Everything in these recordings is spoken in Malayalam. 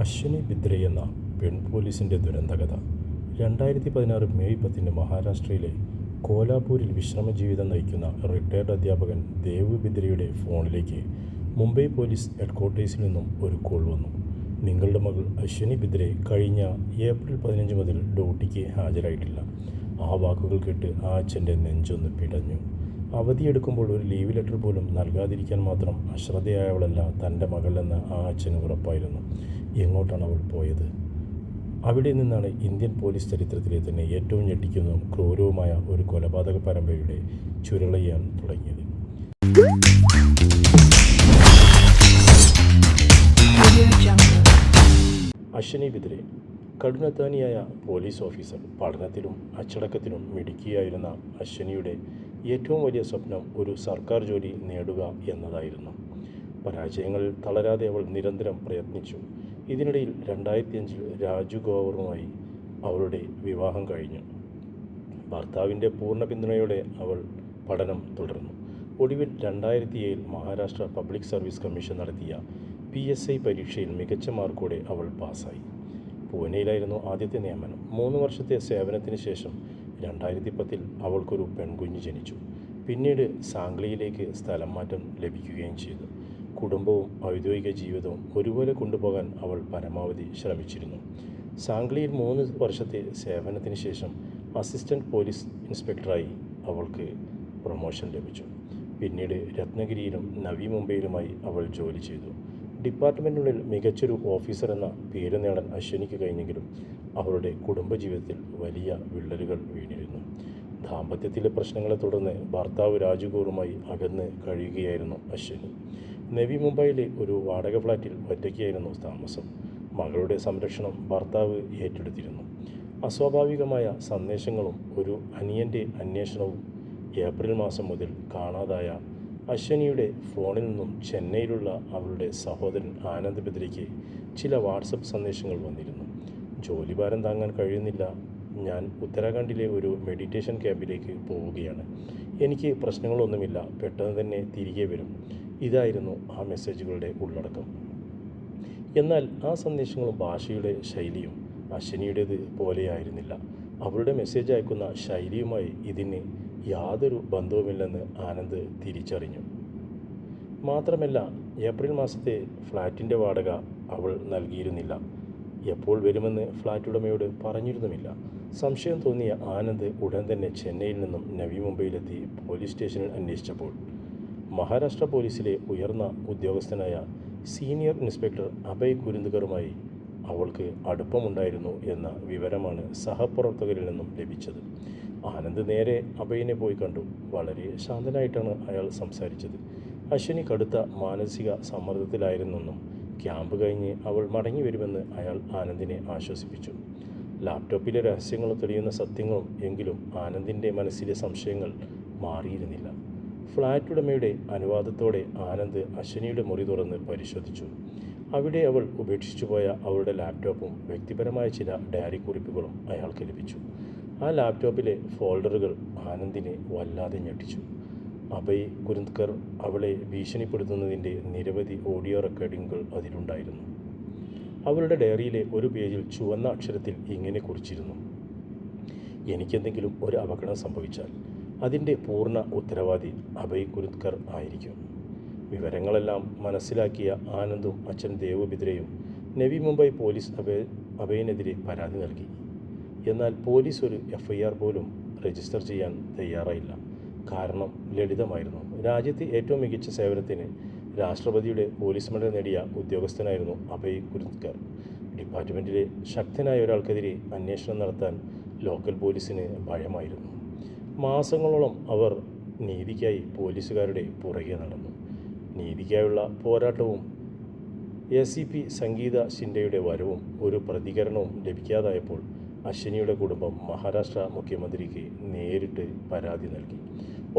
അശ്വിനി ബിദ്രെ എന്ന പെൺപോലീസിൻ്റെ ദുരന്തകഥ. 2016 മെയ് 10 മഹാരാഷ്ട്രയിലെ കോലാപൂരിൽ വിശ്രമജീവിതം നയിക്കുന്ന റിട്ടയർഡ് അധ്യാപകൻ ദേവ് ബിദ്രെയുടെ ഫോണിലേക്ക് മുംബൈ പോലീസ് ഹെഡ്ക്വാർട്ടേഴ്സിൽ നിന്നും ഒരു കോൾ വന്നു. നിങ്ങളുടെ മകൾ അശ്വിനി ബിദ്രെ കഴിഞ്ഞ ഏപ്രിൽ 15 മുതൽ ഡ്യൂട്ടിക്ക് ഹാജരായിട്ടില്ല. ആ വാക്കുകൾ കേട്ട് ആ അച്ഛൻ്റെ നെഞ്ചൊന്ന് പിടഞ്ഞു. അവധിയെടുക്കുമ്പോൾ ഒരു ലീവ് ലെറ്റർ പോലും നൽകാതിരിക്കാൻ മാത്രം അശ്രദ്ധയായവളല്ല തൻ്റെ മകളെന്ന് ആ അച്ഛന് ഉറപ്പായിരുന്നു. എങ്ങോട്ടാണ് അവൾ പോയത്? അവിടെ നിന്നാണ് ഇന്ത്യൻ പോലീസ് ചരിത്രത്തിലെ തന്നെ ഏറ്റവും ഞെട്ടിക്കുന്നതും ക്രൂരവുമായ ഒരു കൊലപാതക പരമ്പരയുടെ ചുരുളയ്യാൻ തുടങ്ങിയത്. അശ്വിനി ബിദ്രെ കഠിനാധ്വാനിയായ പോലീസ് ഓഫീസർ. പഠനത്തിലും അച്ചടക്കത്തിലും മിടുക്കിയായിരുന്ന അശ്വിനിയുടെ ഏറ്റവും വലിയ സ്വപ്നം ഒരു സർക്കാർ ജോലി നേടുക എന്നതായിരുന്നു. പരാജയങ്ങളിൽ തളരാതെ അവൾ നിരന്തരം പ്രയത്നിച്ചു. ഇതിനിടയിൽ 2005 രാജു ഗോവറുമായി അവളുടെ വിവാഹം കഴിഞ്ഞു. ഭർത്താവിൻ്റെ പൂർണ്ണ പിന്തുണയോടെ അവൾ പഠനം തുടർന്നു. ഒടുവിൽ 2007 മഹാരാഷ്ട്ര പബ്ലിക് സർവീസ് കമ്മീഷൻ നടത്തിയ PSI പരീക്ഷയിൽ മികച്ച മാർക്കോടെ അവൾ പാസ്സായി. പൂനെയിലായിരുന്നു ആദ്യത്തെ നിയമനം. 3 വർഷത്തെ സേവനത്തിന് ശേഷം 2010 അവൾക്കൊരു പെൺകുഞ്ഞ് ജനിച്ചു. പിന്നീട് സാംഗ്ലിയിലേക്ക് സ്ഥലം മാറ്റം ലഭിക്കുകയും ചെയ്തു. കുടുംബവും ഔദ്യോഗിക ജീവിതവും ഒരുപോലെ കൊണ്ടുപോകാൻ അവൾ പരമാവധി ശ്രമിച്ചിരുന്നു. സാംഗ്ലിയിൽ 3 വർഷത്തെ സേവനത്തിന് ശേഷം അസിസ്റ്റൻറ്റ് പോലീസ് ഇൻസ്പെക്ടറായി അവൾക്ക് പ്രൊമോഷൻ ലഭിച്ചു. പിന്നീട് രത്നഗിരിയിലും നവി മുംബൈയിലുമായി അവൾ ജോലി ചെയ്തു. ഡിപ്പാർട്ട്മെൻറ്റിനുള്ളിൽ മികച്ചൊരു ഓഫീസർ എന്ന പേര് നേടാൻ അശ്വിനിക്ക് കഴിഞ്ഞെങ്കിലും അവളുടെ കുടുംബജീവിതത്തിൽ വലിയ വിള്ളലുകൾ വീണിരുന്നു. ദാമ്പത്യത്തിലെ പ്രശ്നങ്ങളെ തുടർന്ന് ഭർത്താവ് രാജുഗോറുമായി അകന്ന് കഴിയുകയായിരുന്നു അശ്വിനി. നവി മുംബൈയിലെ ഒരു വാടക ഫ്ലാറ്റിൽ ഒറ്റയ്ക്കായിരുന്നു താമസം. മകളുടെ സംരക്ഷണം ഭർത്താവ് ഏറ്റെടുത്തിരുന്നു. അസ്വാഭാവികമായ സന്ദേശങ്ങളും ഒരു അനിയൻ്റെ അന്വേഷണവും. ഏപ്രിൽ മാസം മുതൽ കാണാതായ അശ്വിനിയുടെ ഫോണിൽ നിന്നും ചെന്നൈയിലുള്ള അവളുടെ സഹോദരൻ ആനന്ദ് ബിദ്രയ്ക്ക് ചില വാട്സപ്പ് സന്ദേശങ്ങൾ വന്നിരുന്നു. ജോലിഭാരം താങ്ങാൻ കഴിയുന്നില്ല. ഞാൻ ഉത്തരാഖണ്ഡിലെ ഒരു മെഡിറ്റേഷൻ ക്യാമ്പിലേക്ക് പോവുകയാണ്. എനിക്ക് പ്രശ്നങ്ങളൊന്നുമില്ല. പെട്ടെന്ന് തന്നെ തിരികെ വരും. ഇതായിരുന്നു ആ മെസ്സേജുകളുടെ ഉള്ളടക്കം. എന്നാൽ ആ സന്ദേശങ്ങളും ഭാഷയുടെ ശൈലിയും അശ്വിനിയുടേത് പോലെയായിരുന്നില്ല. അവളുടെ മെസ്സേജ് അയക്കുന്ന ശൈലിയുമായി ഇതിന് യാതൊരു ബന്ധവുമില്ലെന്ന് ആനന്ദ് തിരിച്ചറിഞ്ഞു. മാത്രമല്ല, ഏപ്രിൽ മാസത്തെ ഫ്ലാറ്റിൻ്റെ വാടക അവൾ നൽകിയിരുന്നില്ല. എപ്പോൾ വരുമെന്ന് ഫ്ലാറ്റ് ഉടമയോട് പറഞ്ഞിരുന്നുമില്ല. സംശയം തോന്നിയ ആനന്ദ് ഉടൻ തന്നെ ചെന്നൈയിൽ നിന്നും നവി മുംബൈയിലെത്തി പോലീസ് സ്റ്റേഷനിൽ അന്വേഷിച്ചപ്പോൾ മഹാരാഷ്ട്ര പോലീസിലെ ഉയർന്ന ഉദ്യോഗസ്ഥനായ സീനിയർ ഇൻസ്പെക്ടർ അഭയ് കുരുന്തുകറുമായി അവൾക്ക് അടുപ്പമുണ്ടായിരുന്നു എന്ന വിവരമാണ് സഹപ്രവർത്തകരിൽ നിന്നും ലഭിച്ചത്. ആനന്ദ് നേരെ അഭയിനെ പോയി കണ്ടു. വളരെ ശാന്തനായിട്ടാണ് അയാൾ സംസാരിച്ചത്. അശ്വിനി കടുത്ത മാനസിക സമ്മർദ്ദത്തിലായിരുന്നെന്നും ക്യാമ്പ് കഴിഞ്ഞ് അവൾ മടങ്ങി വരുമെന്ന് അയാൾ ആനന്ദിനെ ആശ്വസിപ്പിച്ചു. ലാപ്ടോപ്പിലെ രഹസ്യങ്ങളും തെളിയുന്ന സത്യങ്ങളും. എങ്കിലും ആനന്ദിൻ്റെ മനസ്സിലെ സംശയങ്ങൾ മാറിയിരുന്നില്ല. ഫ്ലാറ്റ് ഉടമയുടെ അനുവാദത്തോടെ ആനന്ദ് അശ്വിനിയുടെ മുറി തുറന്ന് പരിശോധിച്ചു. അവിടെ അവൾ ഉപേക്ഷിച്ചു പോയ അവളുടെ ലാപ്ടോപ്പും വ്യക്തിപരമായ ചില ഡയറി കുറിപ്പുകളും അയാൾക്ക് ലഭിച്ചു. ആ ലാപ്ടോപ്പിലെ ഫോൾഡറുകൾ ആനന്ദിനെ വല്ലാതെ ഞെട്ടിച്ചു. അഭയ് കുരുന്ത്കർ അവളെ ഭീഷണിപ്പെടുത്തുന്നതിൻ്റെ നിരവധി ഓഡിയോ റെക്കോർഡിങ്ങുകൾ അതിലുണ്ടായിരുന്നു. അവളുടെ ഡയറിയിലെ ഒരു പേജിൽ ചുവന്ന അക്ഷരത്തിൽ ഇങ്ങനെ കുറിച്ചിരുന്നു: എനിക്കെന്തെങ്കിലും ഒരു അപകടം സംഭവിച്ചാൽ അതിൻ്റെ പൂർണ്ണ ഉത്തരവാദി അഭയ് കുരുന്ത്കർ ആയിരിക്കും. വിവരങ്ങളെല്ലാം മനസ്സിലാക്കിയ ആനന്ദും അച്ഛൻ ദേവ് ബിദ്രെയും നവി മുംബൈ പോലീസ് അഭയിനെതിരെ പരാതി നൽകി. എന്നാൽ പോലീസ് ഒരു FIR പോലും രജിസ്റ്റർ ചെയ്യാൻ തയ്യാറായില്ല. കാരണം ലളിതമായിരുന്നു. രാജ്യത്തെ ഏറ്റവും മികച്ച സേവനത്തിന് രാഷ്ട്രപതിയുടെ പോലീസ് മെഡൽ നേടിയ ഉദ്യോഗസ്ഥനായിരുന്നു അഭയ് കുരുന്ത്കർ. ഡിപ്പാർട്ട്മെൻറ്റിലെ ശക്തനായ ഒരാൾക്കെതിരെ അന്വേഷണം നടത്താൻ ലോക്കൽ പോലീസിന് ഭയമായിരുന്നു. മാസങ്ങളോളം അവർ നീതിക്കായി പോലീസുകാരുടെ പുറകെ നടന്നു. നീതിക്കായുള്ള പോരാട്ടവും ACP സംഗീത ഷിൻഡെയുടെ വരവും ഒരു പ്രതികരണവും ലഭിക്കാതായപ്പോൾ അശ്വിനിയുടെ കുടുംബം മഹാരാഷ്ട്ര മുഖ്യമന്ത്രിക്ക് നേരിട്ട് പരാതി നൽകി.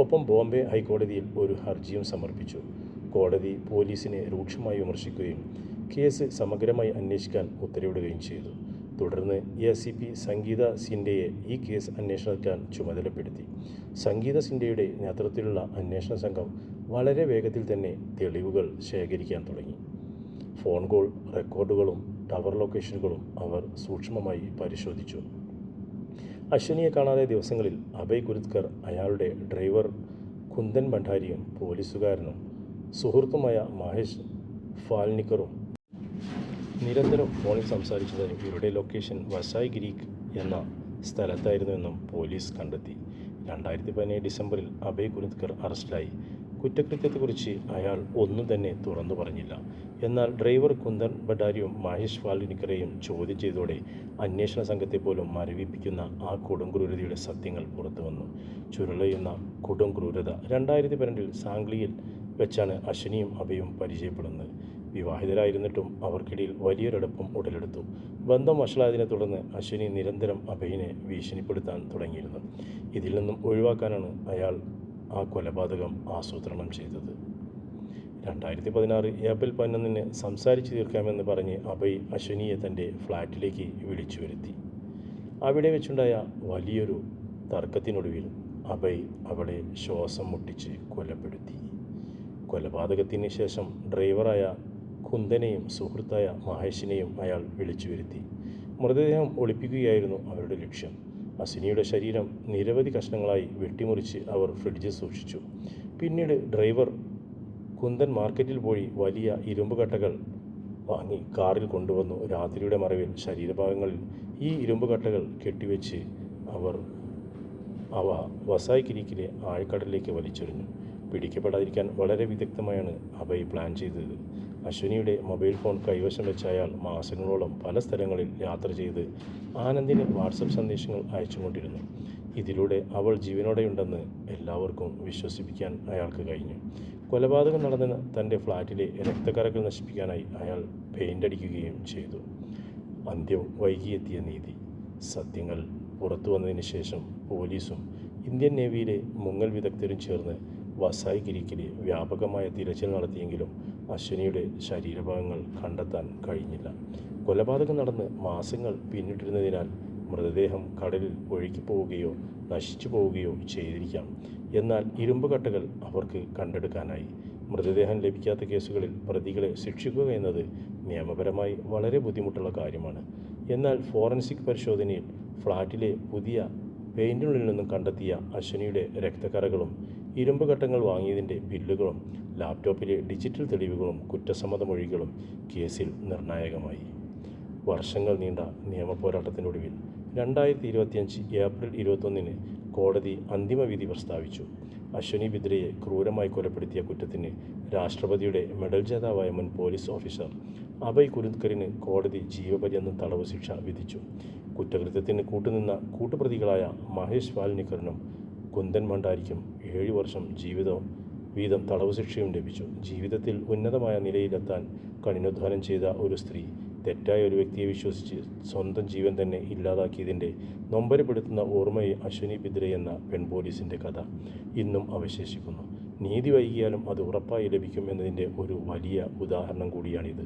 ഒപ്പം ബോംബെ ഹൈക്കോടതിയിൽ ഒരു ഹർജിയും സമർപ്പിച്ചു. കോടതി പോലീസിനെ രൂക്ഷമായി വിമർശിക്കുകയും കേസ് സമഗ്രമായി അന്വേഷിക്കാൻ ഉത്തരവിടുകയും ചെയ്തു. തുടർന്ന് ACP സംഗീത സിൻഡെയെ ഈ കേസ് അന്വേഷിക്കാൻ ചുമതലപ്പെടുത്തി. സംഗീത സിൻഡെയുടെ നേതൃത്വത്തിലുള്ള അന്വേഷണ സംഘം വളരെ വേഗത്തിൽ തന്നെ തെളിവുകൾ ശേഖരിക്കാൻ തുടങ്ങി. ഫോൺ കോൾ റെക്കോർഡുകളും ടവർ ലൊക്കേഷനുകളും അവർ സൂക്ഷ്മമായി പരിശോധിച്ചു. അശ്വനിയെ കാണാതെ ദിവസങ്ങളിൽ അഭയ് കുരുത്കർ അയാളുടെ ഡ്രൈവർ കുന്ദൻ ഭണ്ഡാരിയും പോലീസുകാരനും സുഹൃത്തുമായ മഹേഷ് ഫാൽനിക്കറും നിരന്തരം ഫോണിൽ സംസാരിച്ചതായും ഇവരുടെ ലൊക്കേഷൻ വസായ് ഗ്രീക്ക് എന്ന സ്ഥലത്തായിരുന്നുവെന്നും പോലീസ് കണ്ടെത്തി. 2017 ഡിസംബറിൽ അഭയ് കുരുത്കർ അറസ്റ്റിലായി. കുറ്റകൃത്യത്തെക്കുറിച്ച് അയാൾ ഒന്നും തന്നെ തുറന്നു പറഞ്ഞില്ല. എന്നാൽ ഡ്രൈവർ കുന്ദൻ ഭണ്ഡാരിയും മഹേഷ് ഫാൽനിക്കറെയും ചോദ്യം ചെയ്തതോടെ അന്വേഷണ സംഘത്തെ പോലും മരവിപ്പിക്കുന്ന ആ കൊടുംക്രൂരതയുടെ സത്യങ്ങൾ പുറത്തുവന്നു. ചുരുളയുന്ന കൊടുംക്രൂരത. 2012 സാംഗ്ലിയിൽ വെച്ചാണ് അശ്വനിയും അഭയും പരിചയപ്പെടുന്നത്. വിവാഹിതരായിരുന്നിട്ടും അവർക്കിടയിൽ വലിയൊരടുപ്പം ഉടലെടുത്തു. ബന്ധം വഷളായതിനെ തുടർന്ന് അശ്വനി നിരന്തരം അഭയിനെ ഭീഷണിപ്പെടുത്താൻ തുടങ്ങിയിരുന്നു. ഇതിൽ നിന്നും ഒഴിവാക്കാനാണ് അയാൾ ആ കൊലപാതകം ആസൂത്രണം ചെയ്തത്. 2016 ഏപ്രിൽ 11 സംസാരിച്ചു തീർക്കാമെന്ന് പറഞ്ഞ് അഭയ് അശ്വനിയെ തൻ്റെ ഫ്ലാറ്റിലേക്ക് വിളിച്ചു വരുത്തി. അവിടെ വെച്ചുണ്ടായ വലിയൊരു തർക്കത്തിനൊടുവിൽ അഭയ് അവളെ ശ്വാസം മുട്ടിച്ച് കൊലപ്പെടുത്തി. കൊലപാതകത്തിന് ശേഷം ഡ്രൈവറായ കുന്ദനെയും സുഹൃത്തായ മഹേഷിനെയും അയാൾ വിളിച്ചു വരുത്തി. മൃതദേഹം ഒളിപ്പിക്കുകയായിരുന്നു അവരുടെ ലക്ഷ്യം. അശ്വനിയുടെ ശരീരം നിരവധി കഷ്ണങ്ങളായി വെട്ടിമുറിച്ച് അവർ ഫ്രിഡ്ജിൽ സൂക്ഷിച്ചു. പിന്നീട് ഡ്രൈവർ കുന്ദൻ മാർക്കറ്റിൽ പോയി വലിയ ഇരുമ്പ് കട്ടകൾ വാങ്ങി കാറിൽ കൊണ്ടുവന്നു. രാത്രിയുടെ മറവിൽ ശരീരഭാഗങ്ങളിൽ ഈ ഇരുമ്പ് കട്ടകൾ കെട്ടിവെച്ച് അവ വസായ് ഗ്രീക്കിലെ ആഴക്കടലിലേക്ക് വലിച്ചെറിഞ്ഞു. പിടിക്കപ്പെടാതിരിക്കാൻ വളരെ വിദഗ്ധമായാണ് അഭയ് പ്ലാൻ ചെയ്തത്. അശ്വനിയുടെ മൊബൈൽ ഫോൺ കൈവശം വെച്ച അയാൾ മാസങ്ങളോളം പല സ്ഥലങ്ങളിൽ യാത്ര ചെയ്ത് ആനന്ദിന് വാട്സപ്പ് സന്ദേശങ്ങൾ അയച്ചുകൊണ്ടിരുന്നു. ഇതിലൂടെ അവൾ ജീവനോടെയുണ്ടെന്ന് എല്ലാവർക്കും വിശ്വസിപ്പിക്കാൻ അയാൾക്ക് കഴിഞ്ഞു. കൊലപാതകം നടന്ന തൻ്റെ ഫ്ലാറ്റിലെ രക്തക്കറകൾ നശിപ്പിക്കാനായി അയാൾ പെയിൻ്റ് അടിക്കുകയും ചെയ്തു. അന്ത്യം വൈകിയെത്തിയ നീതി. സത്യങ്ങൾ പുറത്തു വന്നതിന് ശേഷം പോലീസും ഇന്ത്യൻ നേവിയിലെ മുങ്ങൽ വിദഗ്ധരും ചേർന്ന് വസായ് ഗ്രീക്കിൽ വ്യാപകമായ തിരച്ചിൽ നടത്തിയെങ്കിലും അശ്വനിയുടെ ശരീരഭാഗങ്ങൾ കണ്ടെത്താൻ കഴിഞ്ഞില്ല. കൊലപാതകം നടന്ന് മാസങ്ങൾ പിന്നിട്ടിരുന്നതിനാൽ മൃതദേഹം കടലിൽ ഒഴുകിപ്പോവുകയോ നശിച്ചു പോവുകയോ ചെയ്തിരിക്കാം. എന്നാൽ ഇരുമ്പ് കട്ടകൾ അവർക്ക് കണ്ടെടുക്കാനായി. മൃതദേഹം ലഭിക്കാത്ത കേസുകളിൽ പ്രതികളെ ശിക്ഷിക്കുക എന്നത് നിയമപരമായി വളരെ ബുദ്ധിമുട്ടുള്ള കാര്യമാണ്. എന്നാൽ ഫോറൻസിക് പരിശോധനയിൽ ഫ്ലാറ്റിലെ പുതിയ പെയിൻറ്റിനുള്ളിൽ നിന്നും കണ്ടെത്തിയ അശ്വനിയുടെ രക്തക്കറകളും ഇരുമ്പ് കട്ടങ്ങൾ വാങ്ങിയതിൻ്റെ ബില്ലുകളും ലാപ്ടോപ്പിലെ ഡിജിറ്റൽ തെളിവുകളും കുറ്റസമ്മതമൊഴികളും കേസിൽ നിർണായകമായി. വർഷങ്ങൾ നീണ്ട നിയമപോരാട്ടത്തിനൊടുവിൽ 2025 ഏപ്രിൽ 21 കോടതി അന്തിമവിധി പ്രസ്താവിച്ചു. അശ്വനി ബിദ്രയെ ക്രൂരമായി കൊലപ്പെടുത്തിയ കുറ്റത്തിന് രാഷ്ട്രപതിയുടെ മെഡൽ ജേതാവായ മുൻ പോലീസ് ഓഫീസർ അഭയ് കുരുത്കറിന് കോടതി ജീവപര്യന്തം തടവ് ശിക്ഷ വിധിച്ചു. കുറ്റകൃത്യത്തിന് കൂട്ടുനിന്ന കൂട്ടുപ്രതികളായ മഹേഷ് ഫാൽനിക്കറിനും കുന്ദൻ ഭണ്ഡാരിക്കും 7 വർഷം വീതം തടവ് ശിക്ഷയും ലഭിച്ചു. ജീവിതത്തിൽ ഉന്നതമായ നിലയിലെത്താൻ കഠിനാധ്വാനം ചെയ്ത ഒരു സ്ത്രീ തെറ്റായ ഒരു വ്യക്തിയെ വിശ്വസിച്ച് സ്വന്തം ജീവൻ തന്നെ ഇല്ലാതാക്കിയതിൻ്റെ നൊമ്പരപ്പെടുത്തുന്ന ഓർമ്മയെ അശ്വനി ബിദ്രെ എന്ന പെൺപോലീസിൻ്റെ കഥ ഇന്നും അവശേഷിക്കുന്നു. നീതി വൈകിയാലും അത് ഉറപ്പായി ലഭിക്കും എന്നതിൻ്റെ ഒരു വലിയ ഉദാഹരണം കൂടിയാണിത്.